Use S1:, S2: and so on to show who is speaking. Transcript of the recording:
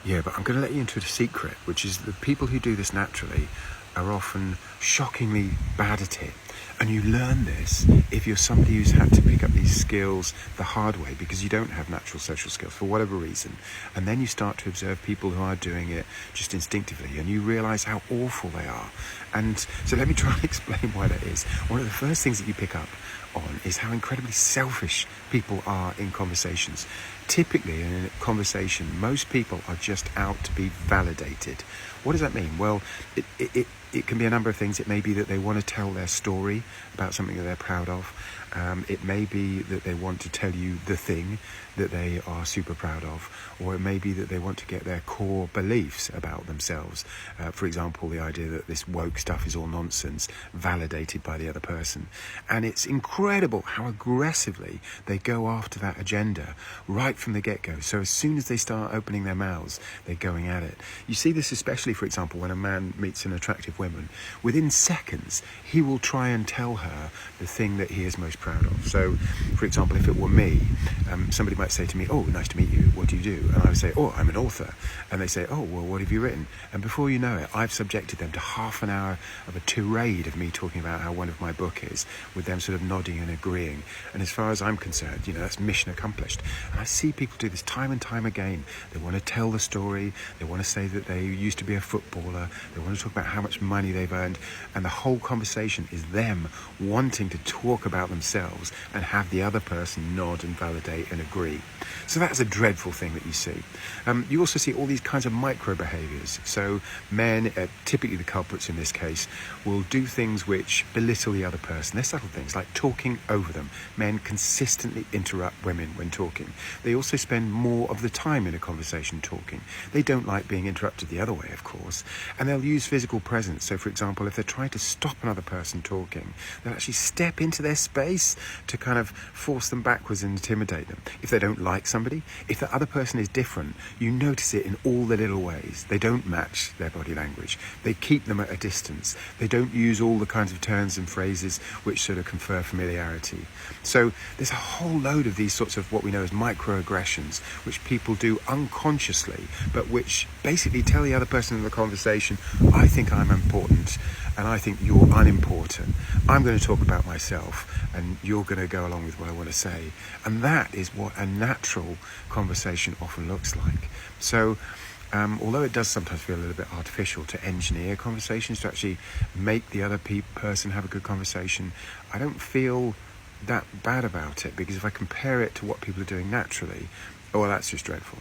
S1: Yeah, but I'm going to let you into a secret, which is the people who do this naturally are often shockingly bad at it. And you learn this if you're somebody who's had to pick up these skills the hard way because you don't have natural social skills for whatever reason. And then you start to observe people who are doing it just instinctively and you realise how awful they are. And so let me try and explain why that is. One of the first things that you pick up on is how incredibly selfish people are in conversations. Typically in a conversation, most people are just out to be validated. What does that mean? Well, it can be a number of things. It may be that they want to tell their story about something that they're proud of. It may be that they want to tell you the thing that they are super proud of, or it may be that they want to get their core beliefs about themselves. For example, the idea that this woke stuff is all nonsense, validated by the other person. And it's incredible how aggressively they go after that agenda right from the get-go. So as soon as they start opening their mouths, they're going at it. You see this especially, for example, when a man meets an attractive woman. Within seconds, he will try and tell her the thing that he is most proud of. So, for example, if it were me, somebody might say to me, "Oh, nice to meet you. What do you do?" And I would say, "Oh, I'm an author." And they say, "Oh, well, what have you written?" And before you know it, I've subjected them to half an hour of a tirade of me talking about how one of my book is, with them sort of nodding and agreeing. And as far as I'm concerned, that's mission accomplished. And I see people do this time and time again. They want to tell the story. They want to say that they used to be a footballer. They want to talk about how much money they've earned. And the whole conversation is them wanting to talk about themselves and have the other person nod and validate and agree. So that's a dreadful thing that you see. You also see all these kinds of micro behaviours. So men, typically the culprits in this case, will do things which belittle the other person. They're subtle things like talking over them. Men consistently interrupt women when talking. They also spend more of the time in a conversation talking. They don't like being interrupted the other way, of course. And they'll use physical presence. So, for example, if they're trying to stop another person talking, they'll actually step into their space to kind of force them backwards and intimidate them. If they don't like somebody, if the other person is different, you notice it in all the little ways. They don't match their body language. They keep them at a distance. They don't use all the kinds of turns and phrases which sort of confer familiarity. So there's a whole load of these sorts of what we know as microaggressions, which people do unconsciously, but which basically tell the other person in the conversation, I think I'm important and I think you're unimportant. I'm going to talk about myself and you're going to go along with what I want to say. And that is what a natural conversation often looks like. So although it does sometimes feel a little bit artificial to engineer conversations, to actually make the other person have a good conversation, I don't feel that bad about it, because if I compare it to what people are doing naturally, well, that's just dreadful.